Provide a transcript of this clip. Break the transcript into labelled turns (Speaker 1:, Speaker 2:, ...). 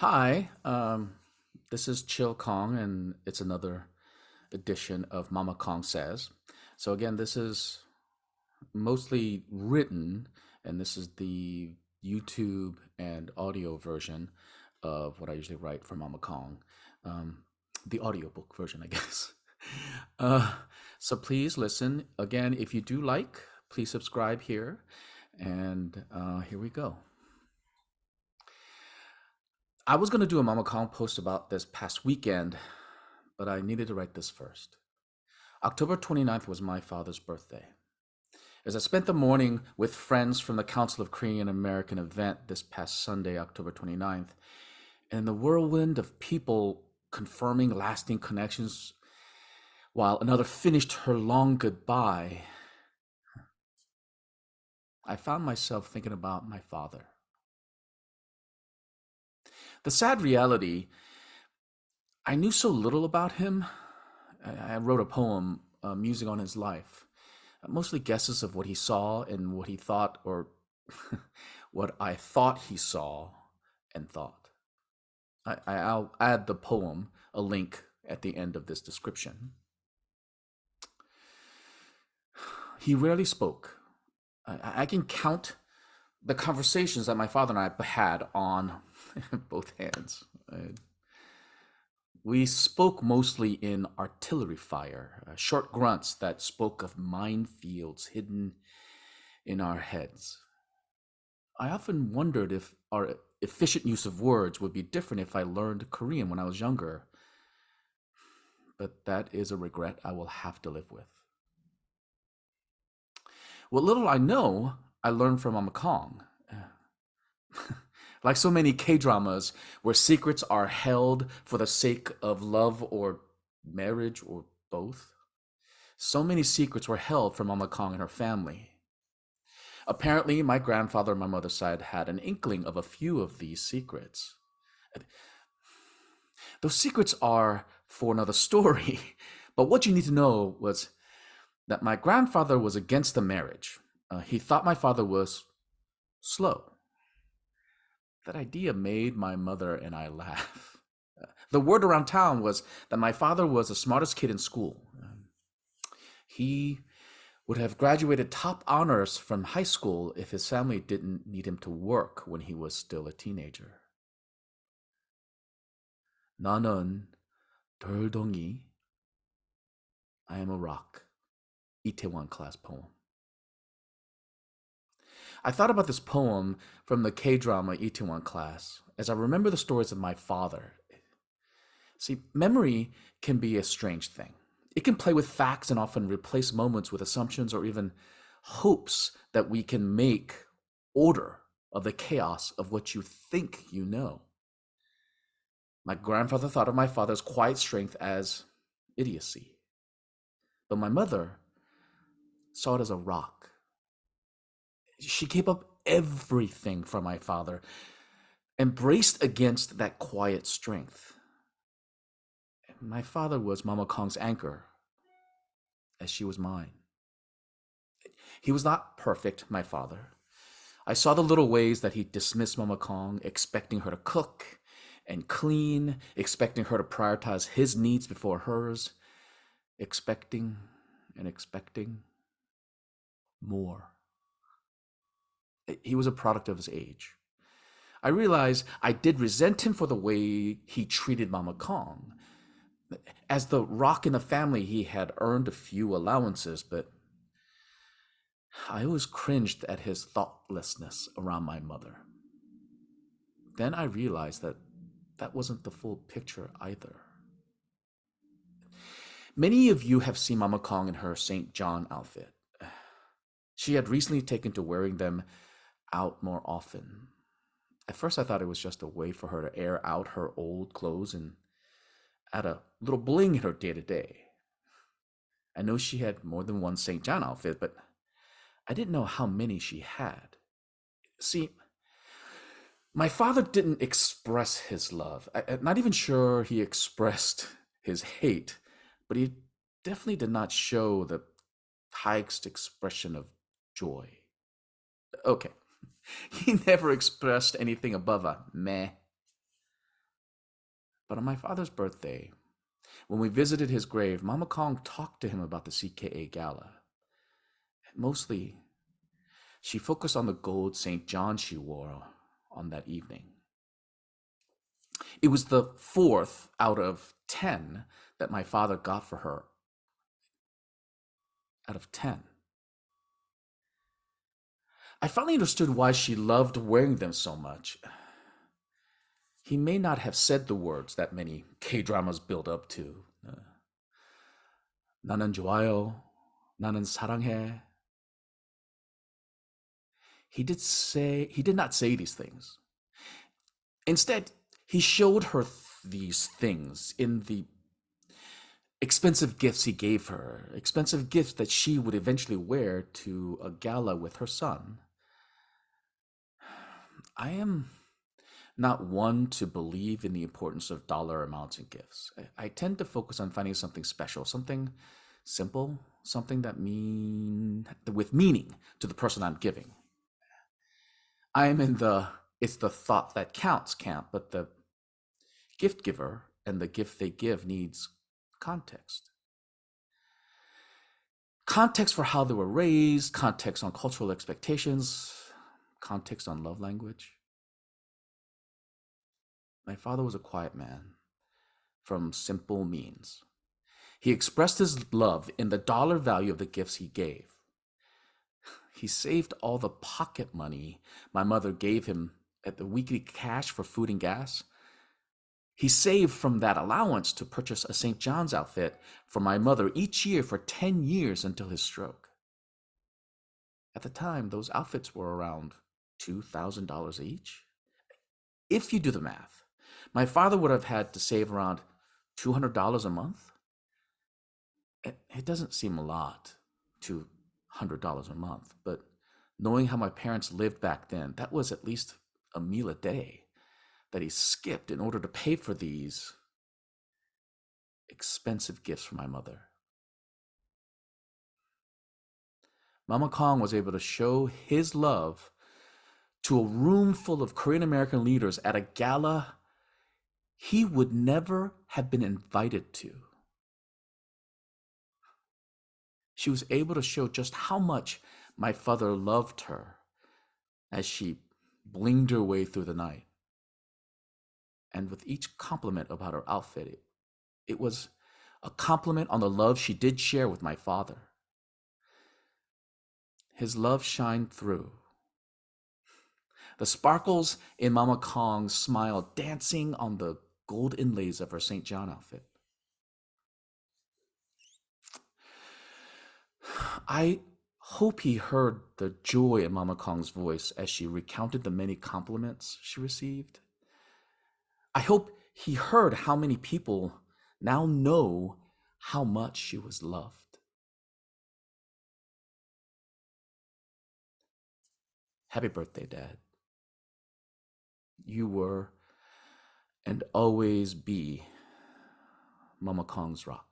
Speaker 1: Hi, this is Chill Kong, and it's another edition of Mama Kong Says. So, again, this is mostly written, and this is the YouTube and audio version of what I usually write for Mama Kong, um, the audiobook version, I guess. Uh, so, please listen. Again, if you do like, please subscribe here, and here we go. I was going to do a Mama Kong post about this past weekend, but I needed to write this first. October 29th was my father's birthday. As I spent the morning with friends from the Council of Korean American event this past Sunday, October 29th, and in the whirlwind of people confirming lasting connections while another finished her long goodbye, I found myself thinking about my father. The sad reality, I knew so little about him. I wrote a poem musing on his life, mostly guesses of what he saw and what he thought, or what I thought he saw and thought. I'll add the poem, a link at the end of this description. He rarely spoke. I can count the conversations that my father and I had on both hands. We spoke mostly in artillery fire, short grunts that spoke of minefields hidden in our heads. I often wondered if our efficient use of words would be different if I learned Korean when I was younger, but that is a regret I will have to live with. What little I know, I learned from MommaKong. Like so many K dramas where secrets are held for the sake of love or marriage or both, so many secrets were held from MommaKong and her family. Apparently, my grandfather on my mother's side had an inkling of a few of these secrets. Those secrets are for another story. But what you need to know was that my grandfather was against the marriage. He thought my father was slow. That idea made my mother and I laugh. The word around town was that my father was the smartest kid in school. He would have graduated top honors from high school if his family didn't need him to work when he was still a teenager. 나는 돌덩이, I am a rock. Itaewon class poem. I thought about this poem from the K-drama Itaewon class as I remember the stories of my father. See, memory can be a strange thing. It can play with facts and often replace moments with assumptions or even hopes that we can make order of the chaos of what you think you know. My grandfather thought of my father's quiet strength as idiocy, but my mother saw it as a rock. She gave up everything for my father and braced against that quiet strength. My father was MommaKong's anchor, as she was mine. He was not perfect, my father. I saw the little ways that he dismissed MommaKong, expecting her to cook and clean, expecting her to prioritize his needs before hers, expecting and expecting more. He was a product of his age. I realized I did resent him for the way he treated MommaKong. As the rock in the family, he had earned a few allowances, but I always cringed at his thoughtlessness around my mother. Then I realized that that wasn't the full picture either. Many of you have seen MommaKong in her St. John outfit. She had recently taken to wearing them out more often. At first, I thought it was just a way for her to air out her old clothes and add a little bling in her day to day. I know she had more than one St. John outfit, but I didn't know how many she had. See, my father didn't express his love. I'm not even sure he expressed his hate, but he definitely did not show the highest expression of joy. Okay, he never expressed anything above a meh. But on my father's birthday, when we visited his grave, Mama Kong talked to him about the CKA gala. Mostly, she focused on the gold St. John she wore on that evening. It was the fourth out of 10 that my father got for her. Out of 10. I finally understood why she loved wearing them so much. He may not have said the words that many K-dramas build up to. 나는 좋아요. 나는 사랑해. He did not say these things. Instead, he showed her these things in the expensive gifts he gave her, expensive gifts that she would eventually wear to a gala with her son. I am not one to believe in the importance of dollar amounts in gifts. I tend to focus on finding something special, something simple, something with meaning to the person I'm giving. I am in the it's the thought that counts camp, but the gift giver and the gift they give needs context. Context for how they were raised, context on cultural expectations, context on love language. My father was a quiet man from simple means. He expressed his love in the dollar value of the gifts he gave. He saved all the pocket money my mother gave him at the weekly cash for food and gas. He saved from that allowance to purchase a St. John's outfit for my mother each year for 10 years until his stroke. At the time, those outfits were around $2,000 each. If you do the math, my father would have had to save around $200 a month. It doesn't seem a lot, $200 a month, but knowing how my parents lived back then, that was at least a meal a day that he skipped in order to pay for these expensive gifts for my mother. Mama Kong was able to show his love to a room full of Korean American leaders at a gala he would never have been invited to. She was able to show just how much my father loved her as she blinged her way through the night. And with each compliment about her outfit, it was a compliment on the love she did share with my father. His love shined through. The sparkles in Mama Kong's smile dancing on the gold inlays of her St. John outfit. I hope he heard the joy in Mama Kong's voice as she recounted the many compliments she received. I hope he heard how many people now know how much she was loved. Happy birthday, Dad. You were and always be Mama Kong's rock.